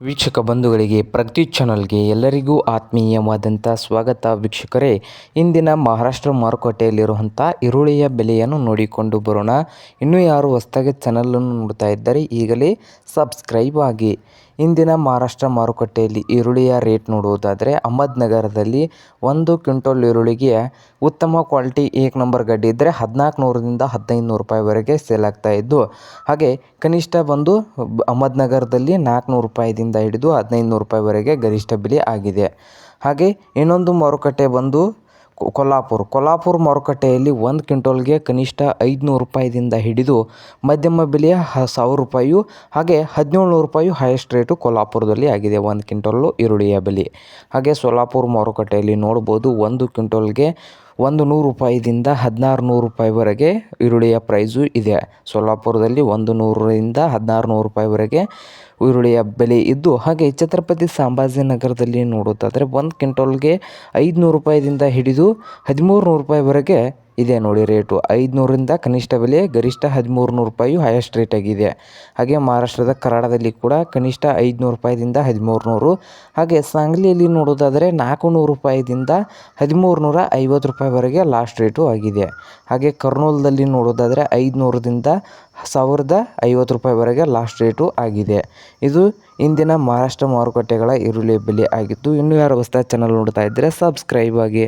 ವೀಕ್ಷಕ ಬಂಧುಗಳಿಗೆ ಪ್ರಗತಿ ಚಾನಲ್ಗೆ ಎಲ್ಲರಿಗೂ ಆತ್ಮೀಯವಾದಂಥ ಸ್ವಾಗತ. ವೀಕ್ಷಕರೇ, ಇಂದಿನ ಮಹಾರಾಷ್ಟ್ರ ಮಾರುಕಟ್ಟೆಯಲ್ಲಿರುವಂಥ ಈರುಳ್ಳಿಯ ಬೆಲೆಯನ್ನು ನೋಡಿಕೊಂಡು ಬರೋಣ. ಇನ್ನೂ ಯಾರು ಹೊಸದಾಗಿ ಚಾನಲನ್ನು ನೋಡ್ತಾ ಇದ್ದಾರೆ ಈಗಲೇ ಸಬ್ಸ್ಕ್ರೈಬ್ ಆಗಿ. ಇಂದಿನ ಮಹಾರಾಷ್ಟ್ರ ಮಾರುಕಟ್ಟೆಯಲ್ಲಿ ಈರುಳ್ಳಿಯ ರೇಟ್ ನೋಡುವುದಾದರೆ ಅಹಮದ್ನಗರದಲ್ಲಿ 1 ಕ್ವಿಂಟಲ್ ಈರುಳ್ಳಿಗೆ ಉತ್ತಮ ಕ್ವಾಲಿಟಿ ಏಕ್ ನಂಬರ್ ಗಡ್ಡೆ ಇದ್ದರೆ 1400ರಿಂದ 1500 ರೂಪಾಯಿವರೆಗೆ ಸೇಲ್ ಆಗ್ತಾ ಇದ್ದು, ಹಾಗೆ ಕನಿಷ್ಠ ಬಂದು ಅಹಮದ್ನಗರದಲ್ಲಿ 400 ರೂಪಾಯಿದಿಂದ ಹಿಡಿದು 1500 ರೂಪಾಯಿವರೆಗೆ ಗರಿಷ್ಠ ಬೆಲೆ ಆಗಿದೆ. ಹಾಗೆ ಇನ್ನೊಂದು ಮಾರುಕಟ್ಟೆ ಬಂದು ಕೊಲ್ಹಾಪುರ ಮಾರುಕಟ್ಟೆಯಲ್ಲಿ 1 ಕ್ವಿಂಟಲ್ಗೆ ಕನಿಷ್ಠ 500 ರೂಪಾಯಿದಿಂದ ಹಿಡಿದು ಮಧ್ಯಮ ಬೆಲೆಯ 1000 ರೂಪಾಯಿ, ಹಾಗೆ 1700 ರೂಪಾಯಿ ಹೈಯೆಸ್ಟ್ ರೇಟು ಕೊಲ್ಹಾಪುರದಲ್ಲಿ ಆಗಿದೆ 1 ಕ್ವಿಂಟಲ್ಲು ಈರುಳ್ಳಿಯ ಬೆಲೆ. ಹಾಗೆ ಸೋಲಾಪುರ ಮಾರುಕಟ್ಟೆಯಲ್ಲಿ ನೋಡ್ಬೋದು 1 ಕ್ವಿಂಟಲ್ಗೆ 100 ರೂಪಾಯಿದಿಂದ 1600 ರೂಪಾಯಿವರೆಗೆ ಈರುಳ್ಳಿಯ ಪ್ರೈಸು ಇದೆ. ಸೋಲಾಪುರದಲ್ಲಿ 100ರಿಂದ 1600 ರೂಪಾಯಿವರೆಗೆ ಈರುಳ್ಳಿಯ ಬೆಲೆ ಇದ್ದು, ಹಾಗೆ ಛತ್ರಪತಿ ಸಂಭಾಜಿನಗರದಲ್ಲಿ ನೋಡೋದಾದರೆ 1 ಕ್ವಿಂಟಲ್ಗೆ 500 ರೂಪಾಯಿದಿಂದ ಹಿಡಿದು 1300 ರೂಪಾಯಿವರೆಗೆ ಇದೆ ನೋಡಿ ರೇಟು. 500ರಿಂದ ಕನಿಷ್ಠ ಬೆಲೆ, ಗರಿಷ್ಠ 1300 ರೂಪಾಯಿ ಹೈಯೆಸ್ಟ್ ರೇಟ್ ಆಗಿದೆ. ಹಾಗೆ ಮಹಾರಾಷ್ಟ್ರದ ಕರಾಡದಲ್ಲಿ ಕೂಡ ಕನಿಷ್ಠ 500 ರೂಪಾಯಿದಿಂದ 1300, ಹಾಗೆ ಸಾಂಗ್ಲಿಯಲ್ಲಿ ನೋಡೋದಾದರೆ 400 ರೂಪಾಯಿದಿಂದ 1350 ರೂಪಾಯಿವರೆಗೆ ಲಾಸ್ಟ್ ರೇಟು ಆಗಿದೆ. ಹಾಗೆ ಕರ್ನೂಲ್ದಲ್ಲಿ ನೋಡೋದಾದರೆ 500ರಿಂದ 1050 ರೂಪಾಯಿವರೆಗೆ ಲಾಸ್ಟ್ ರೇಟು ಆಗಿದೆ. ಇದು ಇಂದಿನ ಮಹಾರಾಷ್ಟ್ರ ಮಾರುಕಟ್ಟೆಗಳ ಈರುಳ್ಳಿ ಬೆಲೆ ಆಗಿತ್ತು. ಇನ್ನೂ ಯಾರು ಹೊಸದಾಗಿ ಚಾನಲ್ ನೋಡ್ತಾ ಇದ್ದರೆ ಸಬ್ಸ್ಕ್ರೈಬ್ ಆಗಿ.